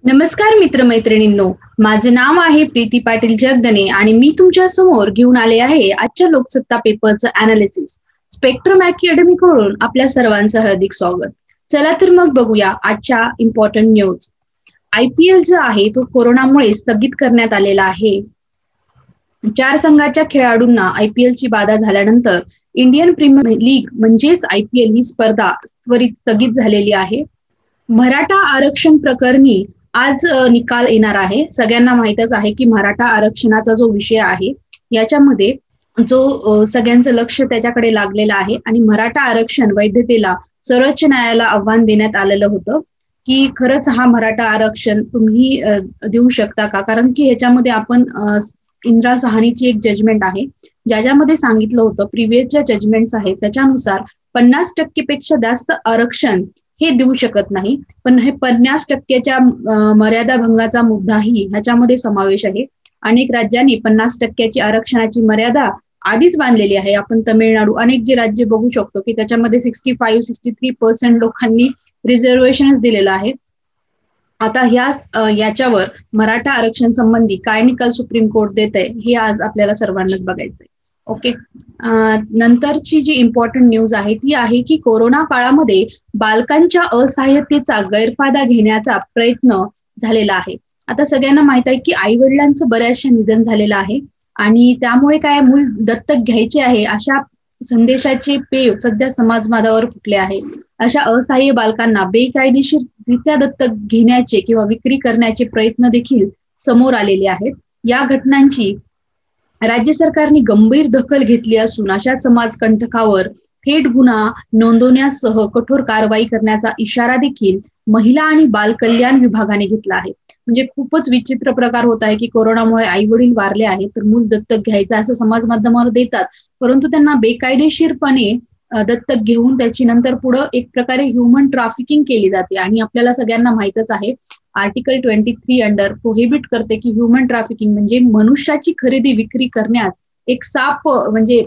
नमस्कार मित्रमैत्रिणींनो, माझे नाव आहे प्रीती पाटील जगदने आणि मी तुमच्या समोर घेऊन आले आहे आजच्या लोकसत्ता पेपरचं अनालिसिस. स्पेक्ट्रम अकॅडमी कडून आपल्या सर्वांचं हार्दिक स्वागत. चला तर मग बघूया आजच्या इम्पॉर्टंट न्यूज. IPL जो आहे तो कोरोनामुळे स्थगित करण्यात आलेला आहे. 4 संघाच्या खेळाडूंना IPL ची बाधा झाल्यानंतर इंडियन प्रीमियर लीग म्हणजेच IPL ही स्पर्धा त्वरित स्थगित झालेली आहे. मराठा आरक्षण प्रकरणी आज निकाल येणार आहे. सगळ्यांना माहीतच आहे की मराठा आरक्षणाचा जो विषय आहे याच्यामध्ये जो सगळ्यांचं लक्ष त्याच्याकडे लागलेलं आहे आणि मराठा आरक्षण वैधतेला सर्वोच्च न्यायालयाला आव्हान देण्यात आलेलं होतं की खरंच हा मराठा आरक्षण तुम्ही देऊ शकता का, कारण की ह्याच्यामध्ये आपण इंदिरा सहानीची एक जजमेंट आहे ज्याच्यामध्ये सांगितलं होतं प्रिव्हियस ज्या जजमेंट्स आहेत त्याच्यानुसार 50% पेक्षा जास्त आरक्षण हे देऊ शकत नाही, पण हे 50%च्या मर्यादा भंगाचा मुद्दाही ह्याच्यामध्ये समावेश आहे. अनेक राज्यांनी 50%ची आरक्षणाची मर्यादा आधीच बांधलेली आहे. आपण तामिळनाडू अनेक जे राज्य बघू शकतो की त्याच्यामध्ये 65-63% लोकांनी रिझर्वेशनच दिलेलं आहे. आता याच्यावर मराठा आरक्षण संबंधी काय निकाल सुप्रीम कोर्ट देत आहे हे आज आपल्याला सर्वांनाच बघायचंय. ओके, नंतरची जी इम्पॉर्टंट न्यूज आहे ती आहे की कोरोना काळामध्ये बालकांच्या असहाय्यतेचा गैरफायदा घेण्याचा प्रयत्न झालेला आहे. आता सगळ्यांना माहित आहे की आई वडिलांचं बऱ्याचशा निधन झालेलं आहे आणि त्यामुळे काय मूल दत्तक घ्यायचे आहे अशा संदेशाचे पेव सध्या समाज माध्यमावर फुटले आहे. अशा असहाय्य बालकांना बेकायदेशीररित्या दत्तक घेण्याचे किंवा विक्री करण्याचे प्रयत्न देखील समोर आलेले आहेत. या घटनांची राज्य सरकारने गंभीर दखल घेतली असून अशा समाजकंटकावर थेट गुन्हा नोंदवण्यासह कठोर कारवाई करण्याचा इशारा देखील महिला आणि बाल कल्याण विभागाने घेतला आहे. म्हणजे खूपच विचित्र प्रकार होत आहे की कोरोनामुळे आई वडील वारले आहेत तर मूल दत्तक घ्यायचं असं समाज माध्यमावर देतात, परंतु त्यांना बेकायदेशीरपणे दत्तक घेऊन त्याची नंतर पुढे एक प्रकारे ह्युमन ट्रॅफिकिंग केली जाते. आणि आपल्याला सगळ्यांना माहितच आहे आर्टिकल 23 अंडर प्रोहिबिट करते की ह्युमन ट्रॅफिकिंग म्हणजे मनुष्याची खरेदी विक्री करण्यास एक साफ म्हणजे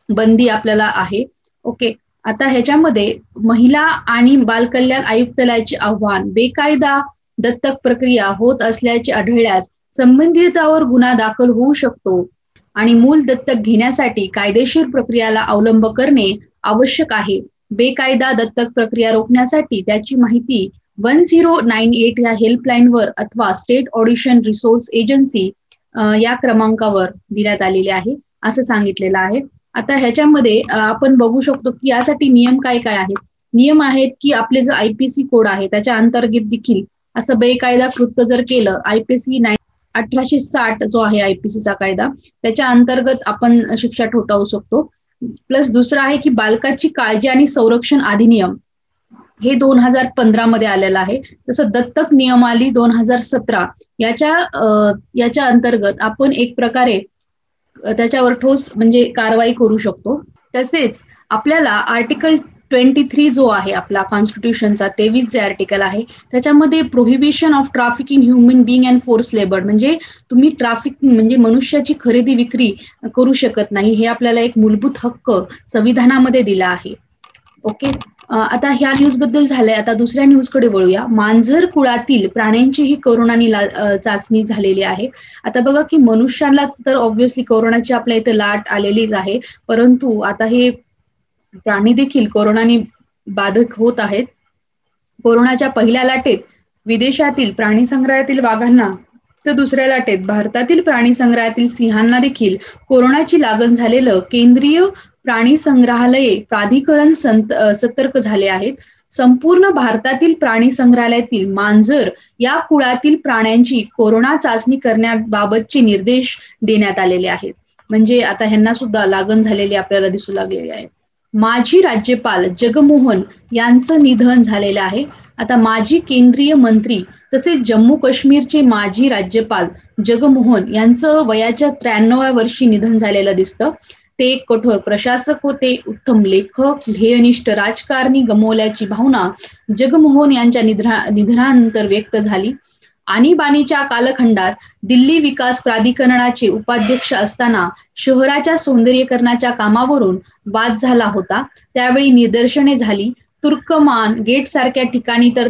बंदी आपल्याला आहे. ओके, आता ह्याच्यामध्ये महिला आणि बाल कल्याण आयुक्तालयाचे आव्हान, बेकायदा दत्तक प्रक्रिया होत असल्याचे आढळल्यास संबंधितावर गुन्हा दाखल होऊ शकतो आणि मूल दत्तक घेण्यासाठी कायदेशीर प्रक्रियाला अवलंब करणे आवश्यक आहे. बेकायदा दत्तक प्रक्रिया रोखण्यासाठी त्याची माहिती 1098 या हेल्पलाईनवर अथवा स्टेट ऑडिशन रिसोर्स एजन्सी या क्रमांकावर देण्यात आलेले आहे असं सांगितलेलं आहे. आता ह्याच्यामध्ये आपण बघू शकतो की यासाठी नियम काय काय आहेत. नियम आहेत की आपले जो IPC कोड आहे त्याच्या अंतर्गत देखील असं बेकायदा कृत्य जर केलं IPC 1860 जो आहे IPC चा कायदा त्याच्या अंतर्गत आपण शिक्षा ठोठावू शकतो. प्लस दुसरं आहे की बालकाची काळजी आणि संरक्षण अधिनियम हे 2015 मध्ये आलेलं आहे. तसं दत्तक नियमावली 2017 याच्या अंतर्गत आपण एक प्रकारे त्याच्यावर ठोस म्हणजे कारवाई करू शकतो. तसेच आपल्याला आर्टिकल 23 जो आहे आपला कॉन्स्टिट्यूशनचा 23 जे आर्टिकल आहे त्याच्यामध्ये prohibition of trafficking human being and force labour म्हणजे तुम्ही ट्रॅफिकिंग म्हणजे मनुष्याची खरेदी विक्री करू शकत नाही, हे आपल्याला एक मूलभूत हक्क संविधानामध्ये दिला आहे. ओके, आता ह्या न्यूज बद्दल झालंय. आता दुसऱ्या न्यूज कडे वळूया. मांजर कुळातील प्राण्यांची ही कोरोनानी चाचणी झालेली आहे. आता बघा की मनुष्याला तर ऑब्व्हियसली कोरोनाची आपल्या इथे लाट आलेलीच आहे, परंतु आता हे प्राणी देखील कोरोनाने बाधक होत आहेत. कोरोनाच्या पहिल्या लाटेत विदेशातील प्राणी संग्रहालयातील वाघांना तर दुसऱ्या लाटेत भारतातील प्राणी संग्रहालयातील सिंहांना देखील कोरोनाची लागण झालेलं केंद्रीय प्राणी संग्रहालये प्राधिकरण सतर्क झाले आहेत. संपूर्ण भारतातील प्राणी संग्रहालयातील मांजर या कुळातील प्राण्यांची कोरोना चाचणी करण्याबाबतचे निर्देश देण्यात आलेले आहेत. म्हणजे आता ह्यांना सुद्धा लागण झालेली आपल्याला दिसू लागलेली आहे. माजी राज्यपाल जगमोहन यांचं निधन झालेलं आहे. आता माजी केंद्रीय मंत्री तसेच जम्मू काश्मीरचे माजी राज्यपाल जगमोहन यांचं वयाच्या 93व्या वर्षी निधन झालेलं दिसतं. ते एक कठोर प्रशासक होते, उत्तम लेखक, ध्येयनिष्ठ राजकारणी गमावल्याची भावना जगमोहन यांच्या निधनानंतर व्यक्त झाली. आणीबाणीच्या कालखंडात दिल्ली विकास प्राधिकरणाचे उपाध्यक्ष असताना शहराच्या सौंदर्यीकरणाच्या कामावरून वाद झाला होता. त्यावेळी निदर्शने झाली. तुर्कमान गेट सारख्या ठिकाणी तर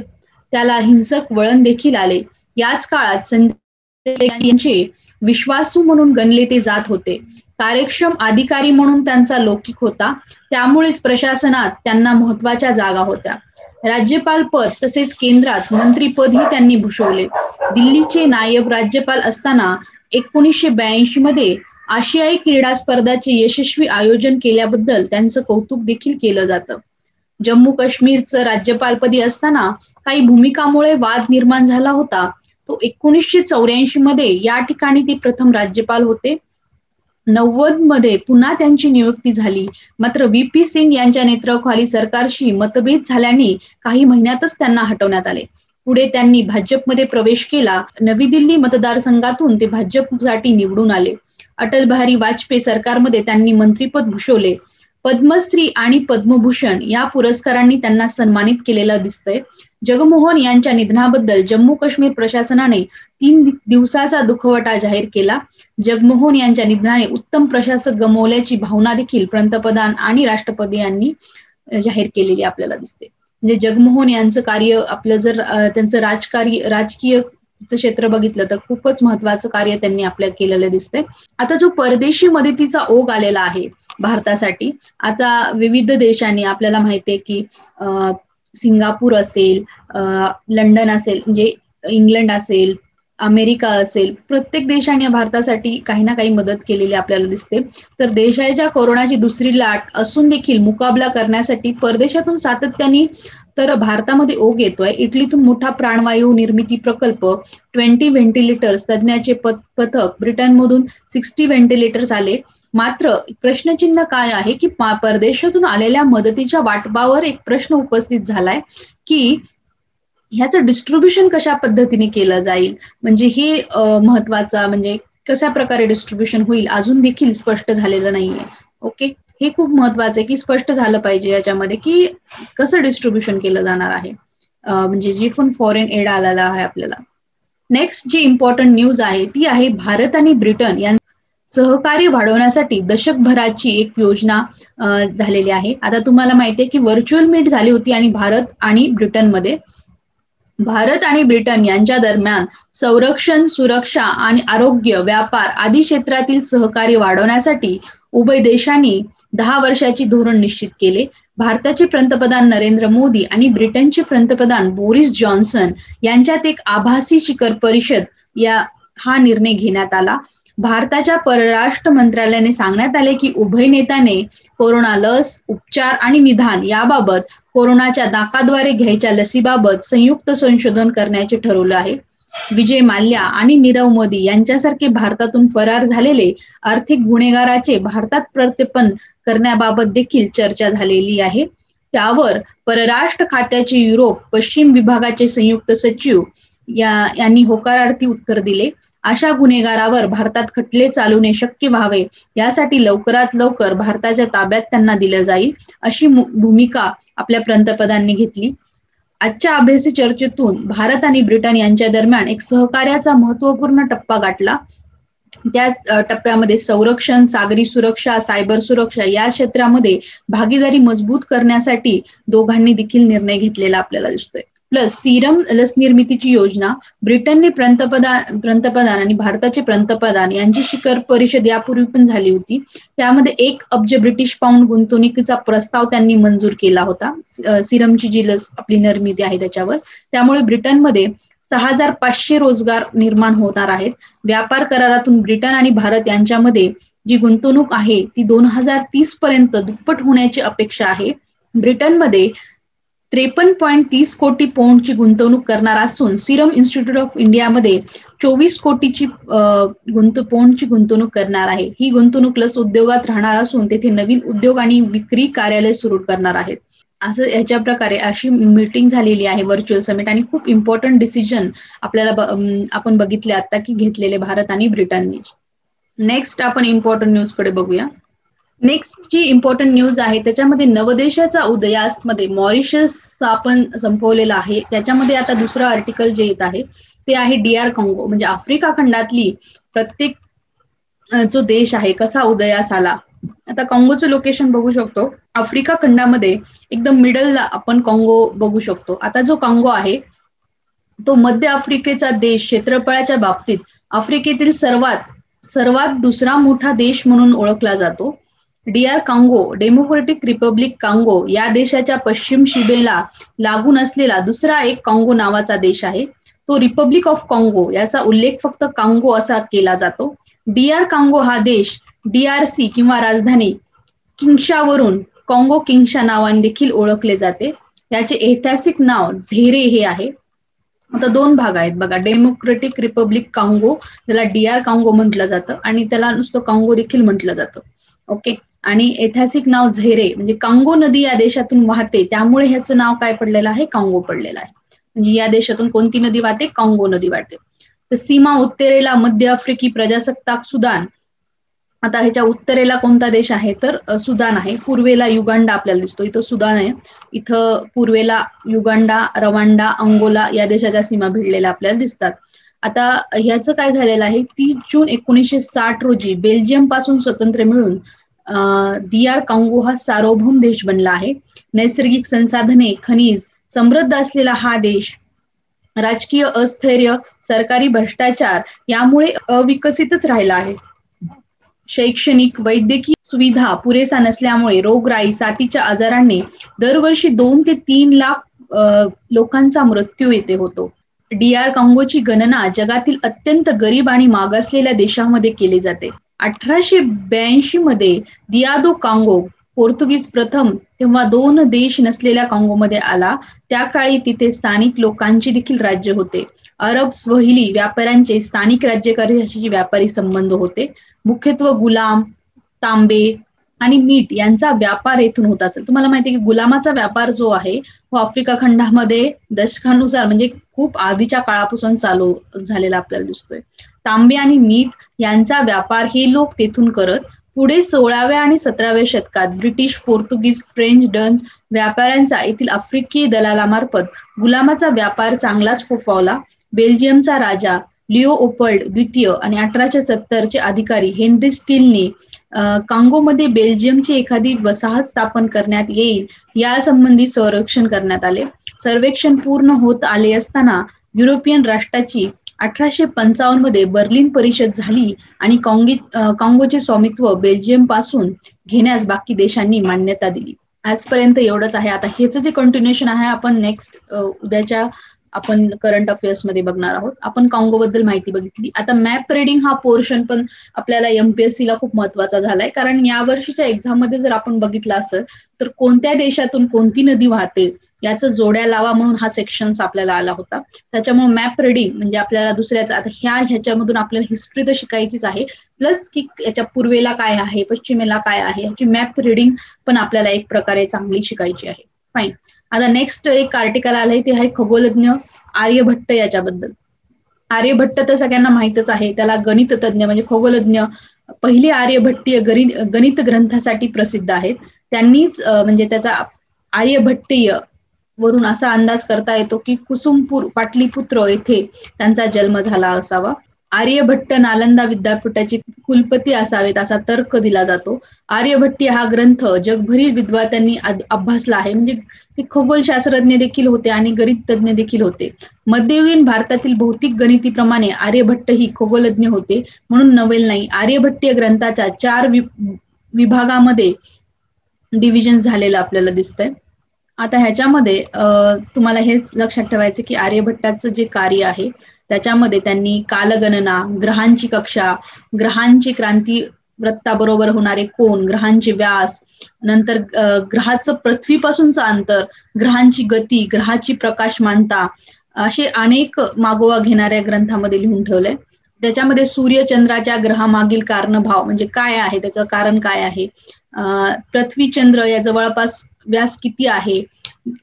त्याला हिंसक वळण देखील आले. याच काळात संजय यांचे विश्वासू म्हणून गणले ते जात होते. कार्यक्षम अधिकारी म्हणून त्यांचा लौकिक होता, त्यामुळेच प्रशासनात त्यांना महत्वाच्या जागा होत्या. राज्यपाल पद तसेच केंद्रात मंत्रीपदही त्यांनी भूषवले. दिल्लीचे नायब राज्यपाल असताना 1982 मध्ये आशियाई क्रीडा स्पर्धांचे यशस्वी आयोजन केल्याबद्दल त्यांचं कौतुक देखील केलं जातं. जम्मू काश्मीरचं राज्यपालपदी असताना काही भूमिकामुळे वाद निर्माण झाला होता. तो 1984 मध्ये या ठिकाणी ते प्रथम राज्यपाल होते. 90 मध्ये पुन्हा त्यांची नियुक्ती झाली, मात्र व्ही.पी. सिंग यांच्या नेतृत्वाखाली सरकारशी मतभेद झाल्याने काही महिन्यातच त्यांना हटवण्यात आले. पुढे त्यांनी भाजपमध्ये प्रवेश केला. नवी दिल्ली मतदारसंघातून ते भाजपसाठी निवडून आले. अटल बिहारी वाजपेयी सरकारमध्ये त्यांनी मंत्रीपद भूषवले. पद्मश्री आणि पद्मभूषण या पुरस्कारांनी त्यांना सन्मानित केलेलं दिसतंय. जगमोहन यांच्या निधनाबद्दल जम्मू काश्मीर प्रशासनाने 3 दिवसाचा दुखवटा जाहीर केला. जगमोहन यांच्या निधनाने उत्तम प्रशासक गमावल्याची भावना देखील पंतप्रधान आणि राष्ट्रपती यांनी जाहीर केलेली आपल्याला दिसते. म्हणजे जगमोहन यांचं कार्य आपलं जर त्यांचं राजकीय क्षेत्र बघितलं तर खूपच महत्वाचं कार्य त्यांनी आपल्याला केलेलं दिसतंय. आता जो परदेशी मदतीचा ओघ आलेला आहे भारतासाठी, आता विविध देशांनी आपल्याला माहितीये की सिंगापूर असेल, लंडन असेल, म्हणजे इंग्लंड असेल, अमेरिका असेल, प्रत्येक देशाने भारतासाठी काही ना काही मदत केलेली आपल्याला दिसते. तर देशाच्या कोरोनाची दुसरी लाट असून देखील मुकाबला करण्यासाठी परदेशातून सातत्याने तर भारतामध्ये ओघ येतोय. इटलीतून मोठा प्राणवायू निर्मिती प्रकल्प, 20 व्हेंटिलेटर्स तज्ञाचे पथक, ब्रिटनमधून 60 व्हेंटिलेटर्स आले. मात्र प्रश्नचिन्ह काय आहे की परदेशातून आलेल्या मदतीच्या वाटपावर एक प्रश्न उपस्थित झालाय की ह्याचं डिस्ट्रीब्युशन कशा पद्धतीने केलं जाईल, म्हणजे हे महत्वाचा, म्हणजे कशा प्रकारे डिस्ट्रीब्युशन होईल अजून देखील स्पष्ट झालेलं नाहीये. ओके, हे खूप महत्वाचं आहे की स्पष्ट झालं पाहिजे याच्यामध्ये की कसं डिस्ट्रीब्युशन केलं जाणार आहे, म्हणजे जी पण फॉरेन एड आलेला आहे आपल्याला. नेक्स्ट जी इम्पॉर्टंट न्यूज आहे ती आहे भारत आणि ब्रिटन यांचं सहकार्य वाढवण्यासाठी दशकभराची एक योजना झालेली आहे. आता तुम्हाला माहितीये की व्हर्च्युअल मीट झाली होती आणि भारत आणि ब्रिटन यांच्या दरम्यान संरक्षण, सुरक्षा आणि आरोग्य, व्यापार आदी क्षेत्रातील सहकार्य वाढवण्यासाठी उभय देशांनी 10 वर्षाची धोरण निश्चित केले. भारताचे पंतप्रधान नरेंद्र मोदी आणि ब्रिटनचे पंतप्रधान बोरिस जॉन्सन यांच्यात एक आभासी शिखर परिषद हा निर्णय घेण्यात आला. भारताच्या परराष्ट्र मंत्रालयाने सांगण्यात आले की उभय नेत्याने कोरोना लस, उपचार आणि निदान याबाबत, कोरोनाच्या नाकाद्वारे घ्यायच्या लसीबाबत संयुक्त संशोधन करण्याचे ठरवलं आहे. विजय माल्या आणि नीरव मोदी यांच्यासारखे भारतातून फरार झालेले आर्थिक गुन्हेगाराचे भारतात प्रत्यर्पण करण्याबाबत देखील चर्चा झालेली आहे. त्यावर परराष्ट्र खात्याचे युरोप पश्चिम विभागाचे संयुक्त सचिव यांनी होकारार्थी उत्तर दिले. अशा गुन्हेगारावर भारतात खटले चालवणे शक्य व्हावे यासाठी लवकरात लवकर भारताच्या ताब्यात त्यांना दिलं जाईल, अशी भूमिका आपल्या पंतप्रधानांनी घेतली. आजच्या अभ्यासी चर्चेतून भारत आणि ब्रिटन यांच्या दरम्यान एक सहकार्याचा महत्वपूर्ण टप्पा गाठला. त्या टप्प्यामध्ये संरक्षण, सागरी सुरक्षा, सायबर सुरक्षा या क्षेत्रामध्ये भागीदारी मजबूत करण्यासाठी दोघांनी देखील निर्णय घेतलेला आपल्याला दिसतोय. प्लस सीरम लस निर्मितीची योजना, ब्रिटनने पंतप्रधान आणि भारताचे पंतप्रधान यांची शिखर परिषद यापूर्वी पण झाली होती. त्यामध्ये 1 अब्ज ब्रिटिश पाऊंड गुंतवणुकीचा प्रस्ताव त्यांनी मंजूर केला होता सीरमची जी लस आपली निर्मिती आहे त्याच्यावर. त्यामुळे ब्रिटनमध्ये 6500 रोजगार निर्माण होणार आहेत. व्यापार करारातून ब्रिटन आणि भारत यांच्यामध्ये जी गुंतवणूक आहे ती 2030 पर्यंत दुप्पट होण्याची अपेक्षा आहे. ब्रिटनमध्ये 53.30 कोटी पौंडची गुंतवणूक करणार असून सिरम इन्स्टिट्यूट ऑफ इंडियामध्ये 24 कोटीची पौंडची गुंतवणूक करणार आहे. ही गुंतवणूक लस उद्योगात राहणार असून तेथे नवीन उद्योग आणि विक्री कार्यालय सुरू करणार आहेत. असं याच्या प्रकारे अशी मीटिंग झालेली आहे व्हर्च्युअल समिट, आणि खूप इम्पॉर्टंट डिसिजन आपल्याला आपण बघितले आता की घेतलेले भारत आणि ब्रिटनने. नेक्स्ट आपण इम्पॉर्टंट न्यूज कडे बघूया. नेक्स्ट जी इम्पॉर्टंट न्यूज आहे त्याच्यामध्ये नवदेशाचा उदयास्त मध्ये मॉरिशसचा आपण संपवलेला आहे. त्याच्यामध्ये आता दुसरं आर्टिकल जे येत आहे ते आहे DR काँगो, म्हणजे आफ्रिका खंडातली प्रत्येक जो देश आहे कसा उदयास आला. आता काँगोचं लोकेशन बघू शकतो. आफ्रिका खंडामध्ये एकदम मिडलला आपण काँगो बघू शकतो. आता जो काँगो आहे तो मध्य आफ्रिकेचा देश क्षेत्रफळाच्या बाबतीत आफ्रिकेतील सर्वात दुसरा मोठा देश म्हणून ओळखला जातो. DR Congo democratic Republic Congo या देशाच्या पश्चिम सीमेला लागून असलेला दुसरा एक कांगो नावाचा देश आहे. तो रिपब्लिक ऑफ कांगो याचा उल्लेख फक्त कांगो असा केला जातो. DR कांगो हा देश DRC किंवा राजधानी किंग्शावरून कांगो किंग्शा नावाने देखील ओळखले जाते. याचे ऐतिहासिक नाव झेरे हे आहे. आता दोन भाग आहेत बघा, डेमोक्रेटिक रिपब्लिक कांगो त्याला DR कांगो म्हटलं जातं आणि त्याला नुसतं कांगो देखील म्हटलं जातं. ओके, आणि ऐतिहासिक नाव झेरे म्हणजे कांगो नदी या देशातून वाहते त्यामुळे ह्याचं नाव काय पडलेलं आहे, कांगो पडलेलं आहे. म्हणजे या देशातून कोणती नदी वाहते, कांगो नदी वाहते. तर सीमा उत्तरेला मध्य आफ्रिकी प्रजासत्ताक सुदान. आता ह्याच्या उत्तरेला कोणता देश आहे तर सुदान आहे. पूर्वेला युगांडा आपल्याला दिसतो, इथं सुदान आहे. इथं पूर्वेला युगांडा, रवांडा, अंगोला या देशाच्या सीमा भिडलेल्या आपल्याला दिसतात. आता ह्याचं काय झालेलं आहे, 30 जून 1960 रोजी बेल्जियम पासून स्वतंत्र मिळून DR कांगो हा सार्वभौम देश बनला आहे. नैसर्गिक संसाधने, खनिज समृद्ध असलेला हा देश राजकीय अस्थैर्य, सरकारी भ्रष्टाचार यामुळे अविकसितच राहिला आहे. शैक्षणिक, वैद्यकीय सुविधा पुरेसा नसल्यामुळे रोगराई, साथीच्या आजारांनी दरवर्षी 2 ते 3 लाख लोकांचा मृत्यू येथे होतो. DR कांगोची गणना जगातील अत्यंत गरीब आणि मागासलेल्या देशांमध्ये केली जाते. 1882 मध्ये दियादो कांगो पोर्तुगीज प्रथम तेव्हा 2 देश नसलेल्या कांगोमध्ये आला. त्या काळी तिथे स्थानिक लोकांचे देखील राज्य होते. अरब स्वहिली व्यापाऱ्यांचे स्थानिक राज्यकारभाराशी व्यापारी संबंध होते. मुख्यत्वे गुलाम, तांबे आणि मीठ यांचा व्यापार येथून होत असेल. तुम्हाला माहिती आहे की गुलामाचा व्यापार जो आहे तो आफ्रिका खंडामध्ये दशकानुसार म्हणजे खूप आधीच्या काळापासून चालू झालेला आपल्याला दिसतोय. तांबे आणि मीठ यांचा व्यापार हे लोक तेथून करत. पुढे 16व्या आणि 17व्या शतकात ब्रिटिश, पोर्तुगीज, फ्रेंच, डच व्यापाऱ्यांचा येथील आफ्रिकी दलालामार्फत गुलामाचा व्यापार चांगलाच फोफावला. बेल्जियमचा राजा लिओपोल्ड द्वितीय आणि 1870चे अधिकारी हेनरी स्टीलने कांगोमध्ये बेल्जियमची एखादी वसाहत स्थापन करण्यात येईल यासंबंधी सर्वेक्षण करण्यात आले. सर्वेक्षण पूर्ण होत आले असताना युरोपियन राष्ट्राची 1855 मध्ये बर्लिन परिषद झाली आणि कांगोचे स्वामित्व बेल्जियम पासून घेण्यास बाकी देशांनी मान्यता दिली. आजपर्यंत एवढंच आहे. आता ह्याचं जे कंटिन्युएशन आहे आपण नेक्स्ट उद्याच्या आपण करंट अफेअर्स मध्ये बघणार आहोत. आपण कांगो बद्दल माहिती बघितली. आता मॅप रिडिंग हा पोर्शन पण आपल्याला MPSC ला खूप महत्वाचा झालाय, कारण या वर्षीच्या एक्झाम मध्ये जर आपण बघितलं असेल तर कोणत्या देशातून कोणती नदी वाहते याचं जोड्या लावा म्हणून हा सेक्शन आपल्याला आला होता. त्याच्यामुळे मॅप रिडिंग म्हणजे आपल्याला दुसऱ्याचा आता ह्याच्यामधून आपल्याला हिस्ट्री तर शिकायचीच आहे, प्लस की याच्या पूर्वेला काय आहे, पश्चिमेला काय आहे, ह्याची मॅप रिडिंग पण आपल्याला एक प्रकारे चांगली शिकायची आहे. फाईन. आता नेक्स्ट एक आर्टिकल आलंय ते आहे खगोलज्ञ आर्यभट्ट याच्याबद्दल. आर्यभट्ट तर सगळ्यांना माहितच आहे, त्याला गणित तज्ञ म्हणजे खगोलज्ञ पहिले आर्यभट्टीय गणित ग्रंथासाठी प्रसिद्ध आहेत. त्यांनीच म्हणजे त्याचा आर्यभट्टीय वरून असा अंदाज करता येतो की कुसुमपूर पाटलीपुत्र येथे त्यांचा जन्म झाला असावा. आर्यभट्ट नालंदा विद्यापीठाचे कुलपती असावेत असा तर्क दिला जातो. आर्यभट्टी हा ग्रंथ जगभरील विद्वानांनी अभ्यासला आहे, म्हणजे ते खगोलशास्त्रज्ञ देखील होते आणि गणित तज्ञ देखील होते. मध्ययुगीन भारतातील भौतिक गणितीप्रमाणे आर्यभट्ट ही खगोलज्ञ होते म्हणून नवेल नाही. आर्यभट्टीय ग्रंथाच्या 4 विभागामध्ये डिव्हिजन झालेलं आपल्याला दिसतंय. आता ह्याच्यामध्ये तुम्हाला हेच लक्षात ठेवायचं की आर्यभट्टाचं जे कार्य आहे त्याच्यामध्ये त्यांनी कालगणना, ग्रहांची कक्षा, ग्रहांची क्रांती वृत्ताबरोबर होणारे कोन, ग्रहांचे व्यास, नंतर ग्रहाचं पृथ्वीपासूनचं अंतर, ग्रहांची गती, ग्रहाची प्रकाशमानता असे अनेक मागोवा घेणाऱ्या ग्रंथामध्ये लिहून ठेवलंय. त्याच्यामध्ये सूर्य चंद्राच्या ग्रहामागील कारणभाव म्हणजे काय आहे, त्याचं कारण काय आहे, पृथ्वी चंद्र या जवळपास व्यास किती आहे,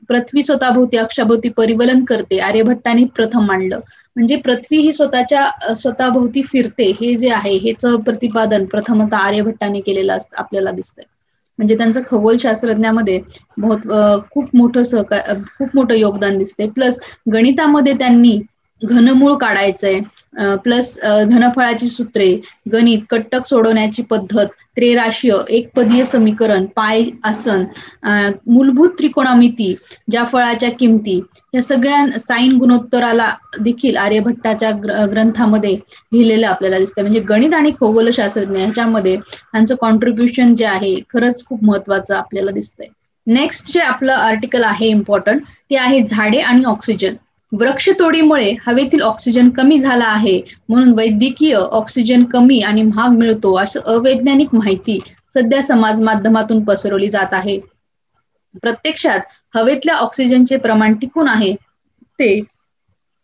पृथ्वी स्वतःभोवती अक्षाभोवती परिवलन करते, आर्यभट्टाने प्रथम मांडलं. म्हणजे पृथ्वी ही स्वतःभोवती फिरते हे जे आहे हेच प्रतिपादन प्रथमतः आर्यभट्टाने केलेलं आपल्याला दिसतंय. म्हणजे त्यांचं खगोलशास्त्रज्ञामध्ये खूप मोठं योगदान दिसतंय. प्लस गणितामध्ये त्यांनी घनमूळ काढायचंय, प्लस घनफळाची सूत्रे, गणित, कट्टक सोडवण्याची पद्धत, त्रिराशीय, एकपदीय समीकरण, पाय आसन, मूलभूत त्रिकोणमिती, ज्या फळाच्या किमती, या सगळ्या साइन गुणोत्तराला देखील आर्यभट्टाच्या ग्रंथामध्ये लिहिलेलं आपल्याला दिसतं. म्हणजे गणित आणि खगोलशास्त्रज्ञ ह्याच्यामध्ये त्यांचं कॉन्ट्रीब्युशन जे आहे खरंच खूप महत्वाचं आपल्याला दिसतंय. नेक्स्ट जे आपलं आर्टिकल आहे इम्पॉर्टंट ते आहे झाडे आणि ऑक्सिजन. वृक्षतोडीमुळे हवेतील ऑक्सिजन कमी झाला आहे म्हणून वैद्यकीय ऑक्सिजन कमी आणि महाग मिळतो असं अवैज्ञानिक माहिती सध्या समाज माध्यमातून पसरवली जात आहे. प्रत्यक्षात हवेतल्या ऑक्सिजनचे प्रमाण टिकून आहे ते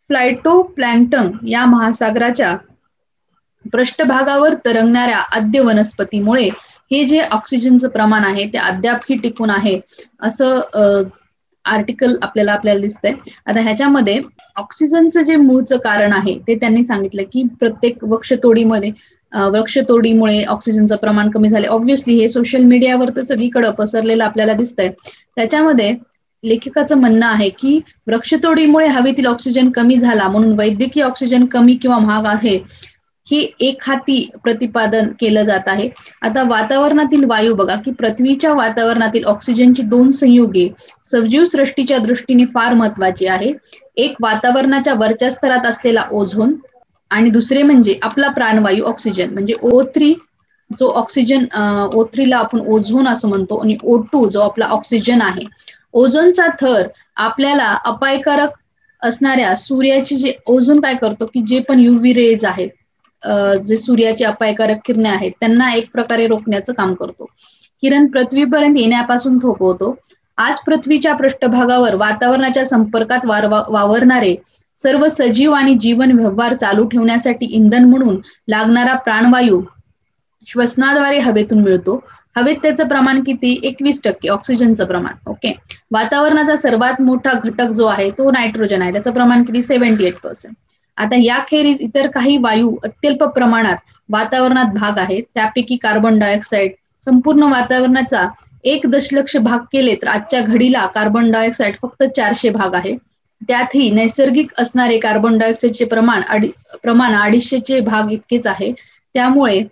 फ्लायटोप्लॅन्क्टन या महासागराच्या पृष्ठभागावर तरंगणाऱ्या आद्य वनस्पतीमुळे हे जे ऑक्सिजनचं प्रमाण आहे ते अद्यापही टिकून आहे असं आर्टिकल आपल्याला दिसतंय. आता ह्याच्यामध्ये ऑक्सिजनचं जे मूळचं कारण आहे ते त्यांनी सांगितलं की प्रत्येक वृक्षतोडीमुळे ऑक्सिजनचं प्रमाण कमी झाले. ऑब्व्हियसली हे सोशल मीडियावर तर सगळीकडे पसरलेलं आपल्याला दिसतंय. त्याच्यामध्ये लेखकाचं म्हणणं आहे की वृक्षतोडीमुळे हवेतील ऑक्सिजन कमी झाला म्हणून वैद्यकीय ऑक्सिजन कमी किंवा महाग आहे हे एक हाती प्रतिपादन केलं जात आहे. आता वातावरणातील वायू बघा की पृथ्वीच्या वातावरणातील ऑक्सिजनची 2 संयुगे सजीव सृष्टीच्या दृष्टीने फार महत्वाची आहे. एक वातावरणाच्या वरच्या स्तरात असलेला ओझोन आणि दुसरे म्हणजे आपला प्राणवायू ऑक्सिजन म्हणजे O3 जो ऑक्सिजन O3 ला आपण ओझोन असं म्हणतो आणि O2 जो आपला ऑक्सिजन आहे. ओझोनचा थर आपल्याला अपायकारक असणाऱ्या सूर्याची जे ओझोन काय करतो की जे पण UV रेज आहेत जे सूर्याची अपायकारक किरणे आहेत त्यांना एक प्रकारे रोखण्याचं काम करतो. किरण पृथ्वीपर्यंत येण्यापासून थोपवतो. आज पृथ्वीच्या पृष्ठभागावर वातावरणाच्या संपर्कात वावरणारे सर्व सजीव आणि जीवन व्यवहार चालू ठेवण्यासाठी इंधन म्हणून लागणारा प्राणवायू श्वसनाद्वारे हवेतून मिळतो. हवेत त्याचं प्रमाण किती 21% ऑक्सिजनचं प्रमाण. ओके, वातावरणाचा सर्वात मोठा घटक जो आहे तो नायट्रोजन आहे, त्याचं प्रमाण किती 78%. आता याखेरीज इतर काही वायू अत्यल्प प्रमाणात वातावरणात भाग आहेत. त्यापैकी कार्बन डायऑक्साईड संपूर्ण वातावरणाचा 1 दशलक्ष भाग केले तर आजच्या घडीला कार्बन डायऑक्साईड फक्त 400 भाग आहे. त्यातही नैसर्गिक असणारे कार्बन डायऑक्साईडचे प्रमाण 250 भाग इतकेच आहे. त्यामुळे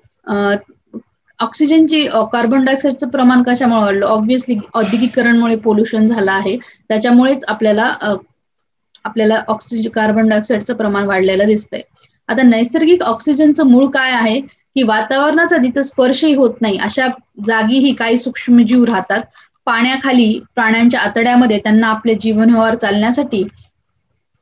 ऑक्सिजनची कार्बन डायऑक्साईडचं प्रमाण कशामुळे वाढलं? ऑब्व्हियसली औद्योगिकरणमुळे पोल्युशन झालं आहे, त्याच्यामुळेच आपल्याला कार्बन डायऑक्साईडचं प्रमाण वाढलेलं दिसतंय. आता नैसर्गिक ऑक्सिजनचं मूळ काय आहे की वातावरणाचा जिथं स्पर्शही होत नाही अशा जागीही काही सूक्ष्मजीव राहतात. पाण्याखाली प्राण्यांच्या आतड्यामध्ये त्यांना आपले जीवन व्यवहार चालण्यासाठी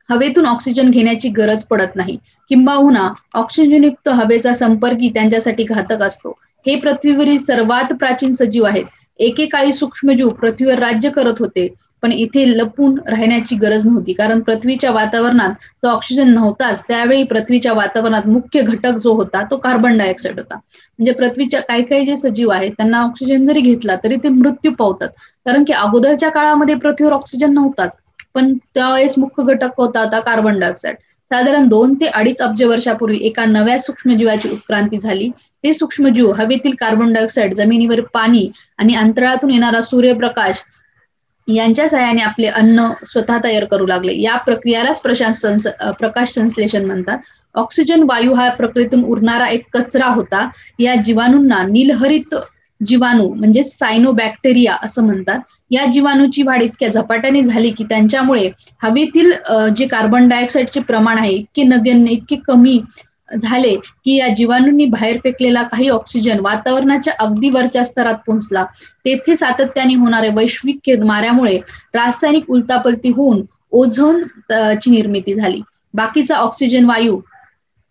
हवेतून ऑक्सिजन घेण्याची गरज पडत नाही, किंबहुना ऑक्सिजनयुक्त हवेचा संपर्कही त्यांच्यासाठी घातक असतो. हे पृथ्वीवरील सर्वात प्राचीन सजीव आहेत. एकेकाळी सूक्ष्मजीव पृथ्वीवर राज्य करत होते पण इथे लपून राहण्याची गरज नव्हती, कारण पृथ्वीच्या वातावरणात तो ऑक्सिजन नव्हताच. त्यावेळी पृथ्वीच्या वातावरणात मुख्य घटक जो होता तो कार्बन डायऑक्साईड होता. म्हणजे पृथ्वीच्या काही जे सजीव आहेत त्यांना ऑक्सिजन जरी घेतला तरी ते मृत्यू पावतात, कारण की अगोदरच्या काळामध्ये पृथ्वीवर ऑक्सिजन नव्हताच, पण त्यावेळेस मुख्य घटक होता कार्बन डायऑक्साईड. साधारण 2 ते 2.5 अब्ज वर्षापूर्वी एका नव्या सूक्ष्मजीवाची उत्क्रांती झाली. ते सूक्ष्मजीव हवेतील कार्बन डायऑक्साईड, जमिनीवर पाणी आणि अंतराळातून येणारा सूर्यप्रकाश यांच्या सहाय्याने आपले अन्न स्वतः तयार करू लागले. या प्रक्रियालाच प्रकाश संश्लेषण म्हणतात. ऑक्सिजन वायू हा प्रक्रियेतून उरणारा एक कचरा होता. या जीवाणूंना नीलहरित जीवाणू म्हणजे सायनोबॅक्टेरिया असं म्हणतात. या जीवाणूची वाढ इतक्या झपाट्याने झाली की त्यांच्यामुळे हवेतील जे कार्बन डायऑक्साईडचे प्रमाण आहे इतके नगण्य, इतके कमी झाले की या जीवाणूंनी बाहेर फेकलेला काही ऑक्सिजन वातावरणाच्या अगदी वरच्या स्तरात पोहोचला. तेथे सातत्याने होणाऱ्या वैश्विक माऱ्यामुळे रासायनिक उलटापलटी होऊन ओझोन ची निर्मिती झाली. बाकीचा ऑक्सिजन वायू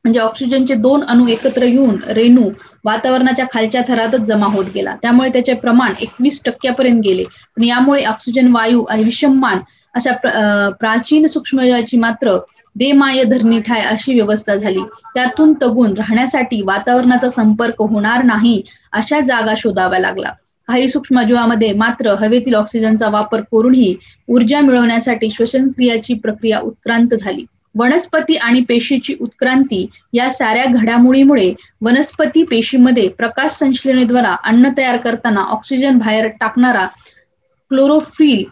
म्हणजे ऑक्सिजनचे 2 अणू एकत्र येऊन रेणू वातावरणाच्या खालच्या थरातच जमा होत गेला. त्यामुळे त्याचे प्रमाण 21% पर्यंत गेले. पण यामुळे ऑक्सिजन वायू आणि विषममान अशा प्राचीन सूक्ष्मजीवाची मात्र देमाय धरणी ठाय अशी व्यवस्था झाली. त्यातून तगून राहण्यासाठी वातावरणाचा संपर्क होणार नाही अशा जागा शोधाव्या लागला. काही सूक्ष्मजीवांमध्ये मात्र हवेतील ऑक्सिजनचा वापर करूनही ऊर्जा मिळवण्यासाठी श्वसनक्रियाची प्रक्रिया उत्क्रांत झाली. वनस्पती आणि पेशीची उत्क्रांती या साऱ्या घडामोडीमुळे वनस्पती पेशीमध्ये प्रकाश संश्लेषणाद्वारे अन्न तयार करताना ऑक्सिजन बाहेर टाकणारा क्लोरोफिल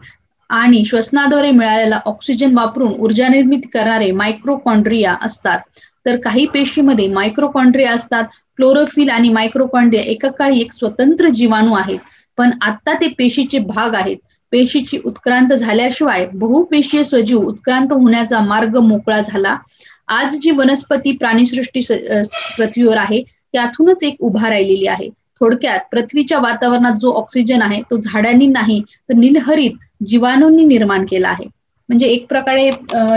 आणि श्वसनाद्वारे मिळालेला ऑक्सिजन वापरून ऊर्जा निर्मिती करणारे मायक्रोकॉन्ड्रिया असतात. तर काही पेशीमध्ये मायक्रोकॉन्ड्रिया असतात. क्लोरोफिल आणि मायक्रोकॉन्ड्रिया एकाकाळी एक स्वतंत्र जीवाणू आहेत, पण आता ते पेशीचे भाग आहेत. पेशीची उत्क्रांत झाल्याशिवाय बहुपेशीय सजीव उत्क्रांत होण्याचा मार्ग मोकळा झाला. आज जी वनस्पती प्राणीसृष्टी पृथ्वीवर आहे त्यातूनच एक उभा राहिलेली आहे. थोडक्यात पृथ्वीच्या वातावरणात जो ऑक्सिजन आहे तो झाडांनी नाही तर नीलहरित जीवाणूंनी निर्माण केला आहे. म्हणजे एक प्रकारे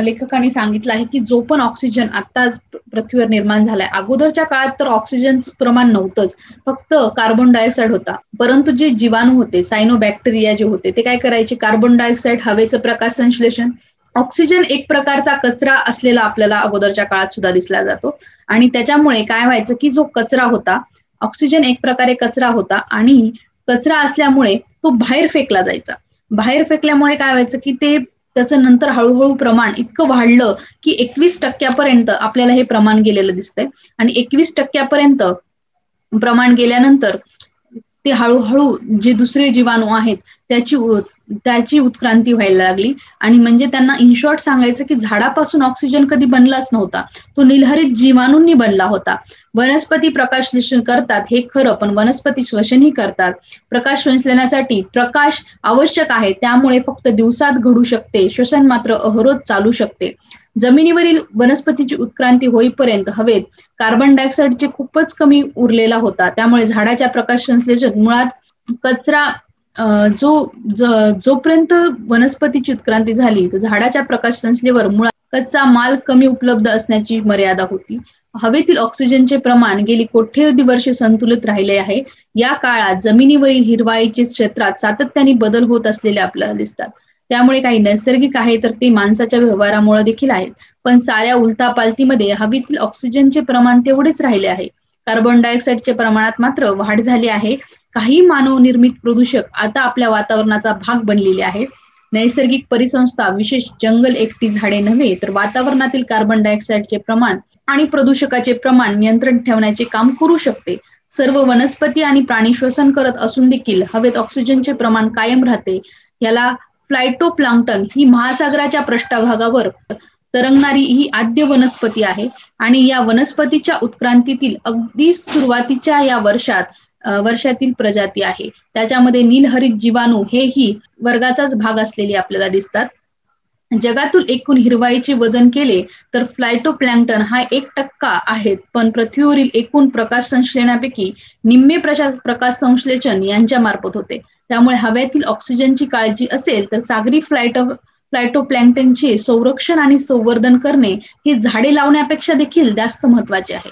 लेखकांनी सांगितलं आहे की जो पण ऑक्सिजन आता पृथ्वीवर निर्माण झालाय, अगोदरच्या काळात तर ऑक्सिजनचं प्रमाण नव्हतंच, फक्त कार्बन डायऑक्साईड होता. परंतु जे जीवाणू होते, सायनोबॅक्टेरिया जे होते, ते काय करायचे, कार्बन डायऑक्साईड, हवेचं प्रकाश संश्लेषण, ऑक्सिजन एक प्रकारचा कचरा असलेला आपल्याला अगोदरच्या काळात सुद्धा दिसला जातो. आणि त्याच्यामुळे काय व्हायचं की जो कचरा होता, ऑक्सिजन एक प्रकारे कचरा होता आणि कचरा असल्यामुळे तो बाहेर फेकला जायचा. बाहेर फेकल्यामुळे काय व्हायचं की ते त्याचं नंतर हळूहळू प्रमाण इतकं वाढलं की 21% आपल्याला हे प्रमाण गेलेलं दिसतंय. आणि 21% प्रमाण गेल्यानंतर ते हळूहळू जे दुसरे जीवाणू आहेत त्याची उत्क्रांती व्हायला लागली. आणि म्हणजे त्यांना इन शॉर्ट सांगायचं की झाडापासून ऑक्सिजन कधी बनलाच नव्हता, तो नीलहरित जीवाणूंनी बनला होता. वनस्पती प्रकाश श्लेषण करतात हे खरं, पण वनस्पती श्वसनही करतात. प्रकाश संश्लेषणासाठी प्रकाश आवश्यक आहे, त्यामुळे फक्त दिवसात घडू शकते, श्वसन मात्र अहरोज चालू शकते. जमिनीवरील वनस्पतीची उत्क्रांती होईपर्यंत हवेत कार्बन डायऑक्साईडचे खूपच कमी उरलेला होता, त्यामुळे झाडाच्या प्रकाश संश्लेषण मुळात कचरा जोपर्यंत वनस्पतीची उत्क्रांती झाली तर झाडाच्या प्रकाश संश्लेषणावर मुळात कच्चा माल कमी उपलब्ध असण्याची मर्यादा होती. हवेतील ऑक्सिजनचे प्रमाण गेली कोट्यवधी वर्षे संतुलित राहिले आहे. या काळात जमिनीवरील हिरवाईच्या क्षेत्रात सातत्याने बदल होत असलेले आपल्याला दिसतात. त्यामुळे काही नैसर्गिक आहे तर ते माणसाच्या व्यवहारामुळे देखील आहेत, पण साऱ्या उलथापालथीमध्ये हवेतील ऑक्सिजनचे प्रमाण तेवढेच राहिले आहे. कार्बन डायऑक्साईडच्या प्रमाणात मात्र वाढ झाली आहे. काही मानवनिर्मित प्रदूषक आता आपल्या वातावरणाचा भाग बनलेले आहेत. नैसर्गिक परिसंस्था, विशेष जंगल, एकटी झाडे नव्हे तर वातावरणातील कार्बन डायऑक्साईडचे प्रमाण आणि प्रदूषकाचे प्रमाण नियंत्रण ठेवण्याचे काम करू शकते. सर्व वनस्पती आणि प्राणी श्वसन करत असून देखील हवेत ऑक्सिजनचे प्रमाण कायम राहते. याला फ्लायटोप्लांक्टन ही महासागराच्या पृष्ठभागावर तरंगणारी ही आद्य वनस्पती आहे. आणि या वनस्पतीच्या उत्क्रांतीतील अगदी सुरुवातीच्या या वर्षातील प्रजाती आहे. त्याच्यामध्ये नीलहरित जीवाणू हेही वर्गाचाच भाग असलेले आपल्याला दिसतात. जगातील एकूण हिरवाईचे वजन केले तर फ्लायटोप्लॅंक्टन हा 1% आहेत, पण पृथ्वीवरील एकूण प्रकाश संश्लेषणापैकी निम्मे प्रकाश संश्लेषण यांच्या मार्फत होते. त्यामुळे हवेतील ऑक्सिजनची काळजी असेल तर सागरी फ्लायटोप्लॅंक्टनचे संरक्षण आणि संवर्धन करणे हे झाडे लावण्यापेक्षा देखील जास्त महत्वाचे आहे.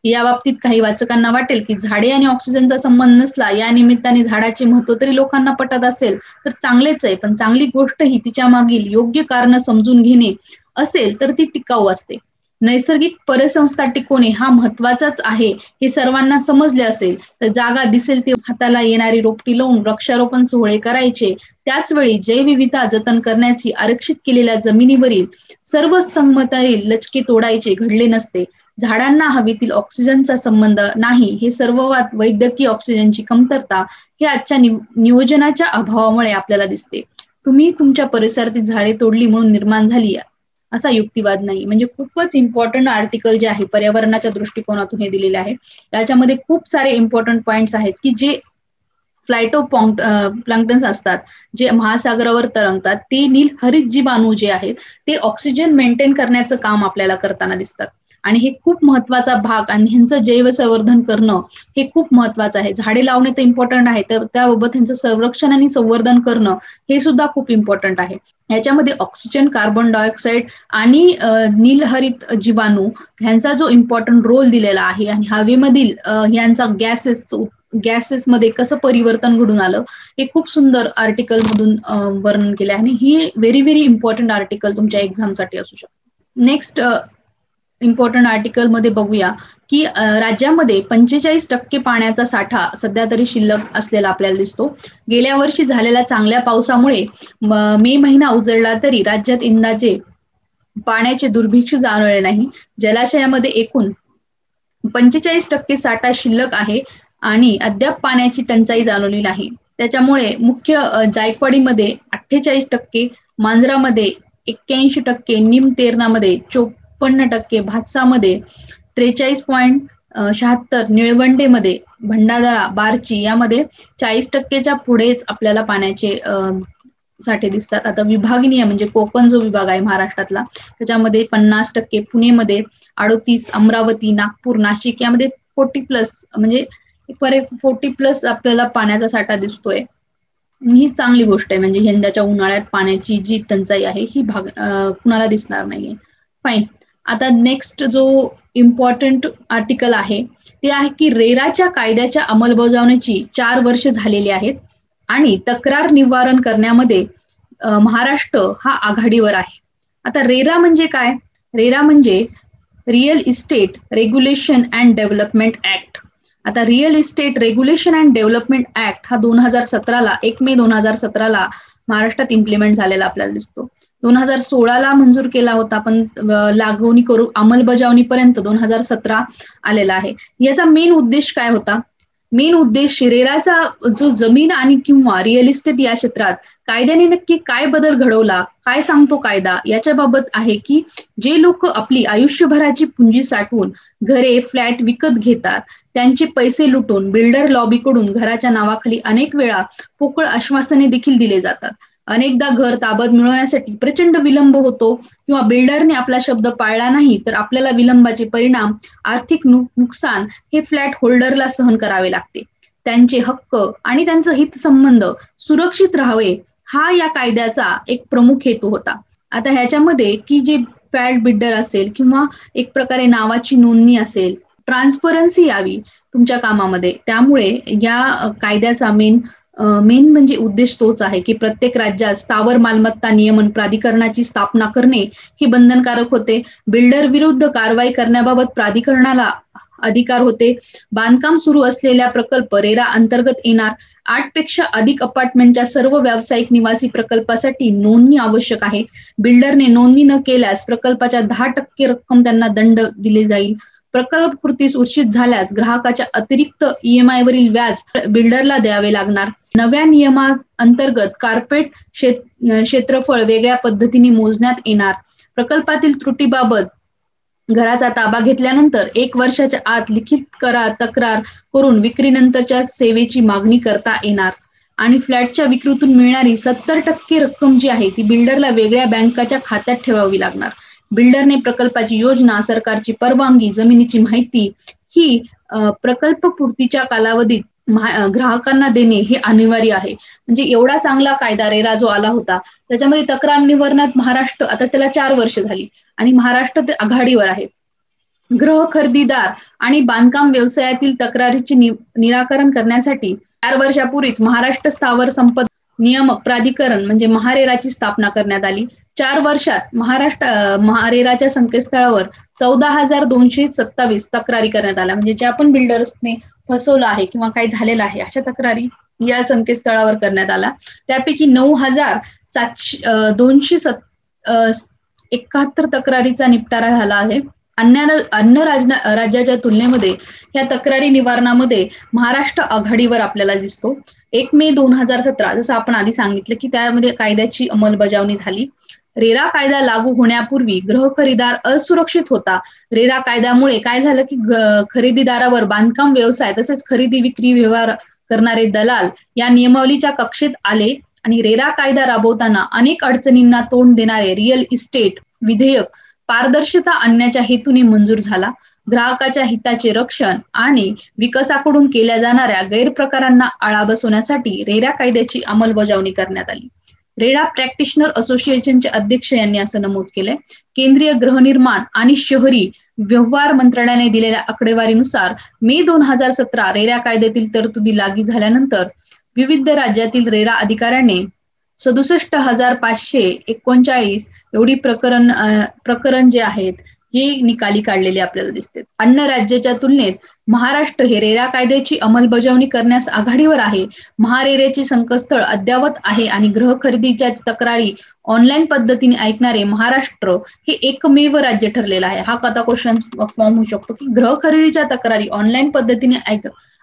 या बाबतीत काही वाचकांना वाटेल की झाडे आणि ऑक्सिजनचा संबंध नसला, या निमित्ताने झाडाचे महत्व तरी लोकांना पटत असेल तर चांगलेच आहे, पण चांगली गोष्ट ही तिच्या मागील योग्य कारण समजून घेणे असेल तर ती टिकाऊ असते. नैसर्गिक परिसंस्था टिकवणे हा महत्वाचाच आहे हे सर्वांना समजले असेल तर जागा दिसेल ते हाताला येणारी रोपटी लावून वृक्षारोपण सोहळे करायचे. त्याचवेळी जैवविविधता जतन करण्याची आरक्षित केलेल्या जमिनीवरील सर्व संमतातील लचके तोडायचे घडले नसते. झाडांना हवेतील ऑक्सिजनचा संबंध नाही हे सर्ववाद वैद्यकीय ऑक्सिजनची कमतरता हे आजच्या नियोजनाच्या अभावामुळे आपल्याला दिसते. तुम्ही तुमच्या परिसरातील झाडे तोडली म्हणून निर्माण झाली असा युक्तिवाद नाही. म्हणजे खूपच इम्पॉर्टंट आर्टिकल जे आहे पर्यावरणाच्या दृष्टिकोनातून हे दिलेले आहे. याच्यामध्ये खूप सारे इम्पॉर्टंट पॉइंट्स आहेत की जे फ्लायटोप्लॅंक्टन्स असतात जे महासागरावर तरंगतात, ते नीलहरित जीवाणू जे आहेत ते ऑक्सिजन मेंटेन करण्याचं काम आपल्याला करताना दिसतात. आणि हे खूप महत्वाचा भाग आणि ह्यांचं जैवसंवर्धन करणं हे खूप महत्वाचं आहे. झाडे लावणे तर इम्पॉर्टंट आहे, तर त्याबाबत ह्यांचं संरक्षण आणि संवर्धन करणं हे सुद्धा खूप इम्पॉर्टंट आहे. याच्यामध्ये ऑक्सिजन, कार्बन डायऑक्साईड आणि नीलहरित जीवाणू ह्यांचा जो इम्पॉर्टंट रोल दिलेला आहे आणि हवेमधील ह्यांचा गॅसेस मध्ये कसं परिवर्तन घडून आलं हे खूप सुंदर आर्टिकल मधून वर्णन केले आहे. आणि ही व्हेरी व्हेरी इम्पॉर्टंट आर्टिकल तुमच्या एक्झामसाठी असू शकते. नेक्स्ट इम्पॉर्टंट आर्टिकल मध्ये बघूया की राज्यामध्ये 45% पाण्याचा साठा सध्या तरी शिल्लक असलेला आपल्याला दिसतो. गेल्या वर्षी झालेल्या चांगल्या पावसामुळे मे महिना उजळला तरी राज्यात इंदाचे पाण्याचे दुर्भिक्ष जाणवले नाही. जलाशयामध्ये एकूण 45% साठा शिल्लक आहे आणि अद्याप पाण्याची टंचाई जाणवली नाही. त्याच्यामुळे मुख्य जायकवाडीमध्ये 48%, मांजरामध्ये 81%, निमतेरणामध्ये 56%, भातसामध्ये 43.76, निळवंडेमध्ये, भंडारा, बार्ची यामध्ये 40%च्या पुढेच आपल्याला पाण्याचे साठे दिसतात. आता विभागनीय म्हणजे कोकण जो विभाग आहे महाराष्ट्रातला त्याच्यामध्ये 50%, पुणेमध्ये 38%, अमरावती, नागपूर, नाशिक यामध्ये 40+ म्हणजे 40+ आपल्याला पाण्याचा साठा दिसतोय. ही चांगली गोष्ट आहे, म्हणजे यंदाच्या उन्हाळ्यात पाण्याची जी टंचाई आहे ही कुणाला दिसणार नाहीये. फाईन. आता नेक्स्ट जो इम्पॉर्टंट आर्टिकल आहे ते आहे की रेराच्या कायद्याच्या अंमलबजावणीची 4 वर्ष झालेली आहेत आणि तक्रार निवारण करण्यामध्ये महाराष्ट्र हा आघाडीवर आहे. आता रेरा म्हणजे काय? रेरा म्हणजे real estate regulation and development act. आता real estate regulation and development act हा 2017ला 1 मे 2017ला महाराष्ट्रात इम्प्लिमेंट झालेला आपल्याला दिसतो. 2016ला मंजूर केला होता, पण लागवणी करून अंमलबजावणीपर्यंत 2017 आलेला आहे. याचा मेन उद्देश काय होता? मेन उद्देश रेराचा जो जमीन आणि किंवा रिअल इस्टेट या क्षेत्रात कायद्याने नक्की काय बदल घडवला, काय सांगतो कायदा याच्याबाबत आहे की जे लोक आपली आयुष्यभराची पुंजी साठवून घरे, फ्लॅट विकत घेतात त्यांचे पैसे लुटून बिल्डर लॉबीकडून घराच्या नावाखाली अनेक वेळा पोकळ आश्वासने देखील दिले जातात. अनेकदा घर ताब्यात मिळवण्यासाठी प्रचंड विलंब होतो किंवा बिल्डरने आपला शब्द पाळला नाही तर आपल्याला विलंबाचे परिणाम, आर्थिक नुकसान हे फ्लॅट होल्डरला सहन करावे लागते. त्यांचे हक्क आणि त्यांचा हितसंबंध सुरक्षित राहावे हा या कायद्याचा एक प्रमुख हेतू होता. आता ह्याच्यामध्ये की जे फ्लॅट बिल्डर असेल किंवा एक प्रकारे नावाची नोंदणी असेल, ट्रान्सपरन्सी यावी तुमच्या कामामध्ये, त्यामुळे या कायद्याचा मेन म्हणजे उद्देश तोच आहे की प्रत्येक राज्यात स्थावर मालमत्ता नियमन प्राधिकरणाची स्थापना करणे हे बंधनकारक होते. बिल्डर विरुद्ध कारवाई करण्याबाबत प्राधिकरणाला अधिकार होते. बांधकाम सुरू असलेल्या प्रकल्प रेरा अंतर्गत येणार. 8 पेक्षा अधिक अपार्टमेंटच्या सर्व व्यावसायिक निवासी प्रकल्पासाठी नोंदणी आवश्यक आहे. बिल्डरने नोंदणी न केल्यास प्रकल्पाच्या 10% रक्कम त्यांना दंड दिले जाईल. प्रकल्प कृतीस उर्षित झाल्यास ग्राहकाच्या अतिरिक्त EMI वरील व्याज बिल्डरला द्यावे लागणार. नव्या नियमांतर्गत कार्पेट क्षेत्रफळ वेगळ्या पद्धतीने मोजण्यात येणार. प्रकल्पातील त्रुटीबाबत घराचा ताबा घेतल्यानंतर 1 वर्षाच्या आत लिखित तक्रार करून विक्रीनंतरच्या सेवेची मागणी करता येणार. आणि फ्लॅटच्या विक्रीतून मिळणारी 70% रक्कम जी आहे ती बिल्डरला वेगळ्या बँकाच्या खात्यात ठेवावी लागणार. बिल्डरने प्रकल्पाची योजना, सरकारची परवानगी, जमिनीची माहिती ही प्रकल्प पूर्तीच्या कालावधीत ग्राहकांना देणे हे अनिवार्य आहे. म्हणजे एवढा चांगला कायदा रेरा जो आला होता त्याच्यामध्ये तक्रार निवारणात महाराष्ट्र आता त्याला 4 वर्ष झाली आणि महाराष्ट्र ते आघाडीवर आहे. गृह खरेदीदार आणि बांधकाम व्यवसायातील तक्रारीचे निराकरण करण्यासाठी 4 वर्षापूर्वीच महाराष्ट्र स्थावर संपदा नियामक प्राधिकरण म्हणजे महारेराची स्थापना करण्यात आली. 4 वर्षात महारेराच्या संकेतस्थळावर 14,227 तक्रारी करण्यात आल्या. म्हणजे ज्या पण बिल्डर्सने फसवलं आहे किंवा काही झालेलं आहे अशा तक्रारी या संकेतस्थळावर करण्यात आला. त्यापैकी 9,271 तक्रारीचा निपटारा झाला आहे. अन्य राज्याच्या तुलनेमध्ये या तक्रारी निवारणामध्ये महाराष्ट्र आघाडीवर आपल्याला दिसतो. 1 मे 2017 जसं आपण आधी सांगितलं की त्यामध्ये कायद्याची अंमलबजावणी झाली. रेरा कायदा लागू होण्यापूर्वी गृह खरेदीदार असुरक्षित होता. रेरा कायद्यामुळे काय झालं की खरेदीदारावर बांधकाम व्यवसाय तसेच खरेदी विक्री व्यवहार करणारे दलाल या नियमावलीच्या कक्षेत आले आणि रेरा कायदा राबवताना अनेक अडचणींना तोंड देणारे रिअल इस्टेट विधेयक पारदर्शकता आणण्याच्या हेतूने मंजूर झाला. ग्राहकाच्या हिताचे रक्षण आणि विकासाकडून केल्या जाणाऱ्या गैरप्रकारांना आळा बसवण्यासाठी रेरा कायद्याची अंमलबजावणी करण्यात आली. रेरा प्रॅक्टिशनर असोसिएशनचे अध्यक्ष यांनी असं नमूद केलंय. केंद्रीय गृहनिर्माण आणि शहरी व्यवहार मंत्रालयाने दिलेल्या आकडेवारीनुसार मे 2017 रेरा कायद्यातील तरतुदी लागू झाल्यानंतर विविध राज्यातील रेरा अधिकाऱ्यांनी 67,539 एवढी प्रकरण जे आहेत हे निकाली काढलेले आपल्याला दिसते. अन्य राज्याच्या तुलनेत महाराष्ट्र हे रेरा कायद्याची अंमलबजावणी करण्यास आघाडीवर आहे. महारेरेचे संकेतस्थळ अद्ययावत आहे आणि गृह खरेदीच्या तक्रारी ऑनलाईन पद्धतीने ऐकणारे महाराष्ट्र हे एकमेव राज्य ठरलेलं आहे. हा कथा क्वेश्चन फॉर्म होऊ शकतो की गृह खरेदीच्या तक्रारी ऑनलाईन पद्धतीने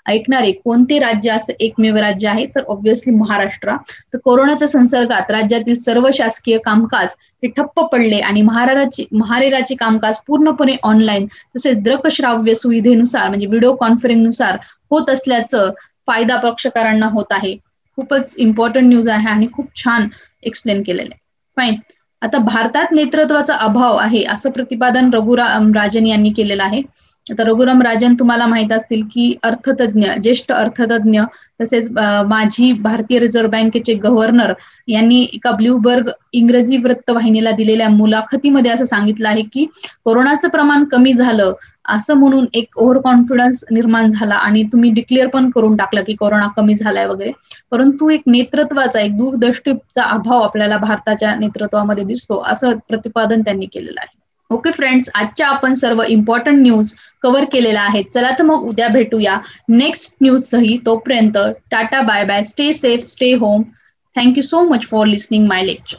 ऐकणारे कोणते राज्य असं एकमेव राज्य आहे, तर ऑब्व्हियसली महाराष्ट्र. तर कोरोनाच्या संसर्गात राज्यातील सर्व शासकीय कामकाज हे ठप्प पडले आणि महारेराचे कामकाज पूर्णपणे ऑनलाईन तसेच दृकश्राव्य सुविधेनुसार म्हणजे व्हिडिओ कॉन्फरन्सनुसार होत असल्याचं फायदा पक्षकारांना होत आहे. खूपच इम्पॉर्टंट न्यूज आहे आणि खूप छान एक्सप्लेन केलेलं आहे. फाईन. आता भारतात नेतृत्वाचा अभाव आहे असं प्रतिपादन रघुराम राजन यांनी केलेलं आहे. आता रघुराम राजन तुम्हाला माहित असतील की अर्थतज्ञ, ज्येष्ठ अर्थतज्ञ तसेच माजी भारतीय रिझर्व्ह बँकेचे गव्हर्नर यांनी एका ब्लूबर्ग इंग्रजी वृत्तवाहिनीला दिलेल्या मुलाखतीमध्ये असं सांगितलं आहे की कोरोनाचं प्रमाण कमी झालं असं म्हणून एक ओव्हर कॉन्फिडन्स निर्माण झाला आणि तुम्ही डिक्लेअर पण करून टाकलं की कोरोना कमी झालाय वगैरे, परंतु एक नेतृत्वाचा, एक दूरदृष्टीचा अभाव आपल्याला भारताच्या नेतृत्वामध्ये दिसतो असं प्रतिपादन त्यांनी केलेलं आहे. ओके फ्रेंड्स, आजच्या आपण सर्व इम्पॉर्टंट न्यूज कव्हर केलेला आहे. चला तर मग उद्या भेटूया नेक्स्ट न्यूज सही. तोपर्यंत tata, bye bye, stay safe, stay home. Thank you so much for listening my lecture.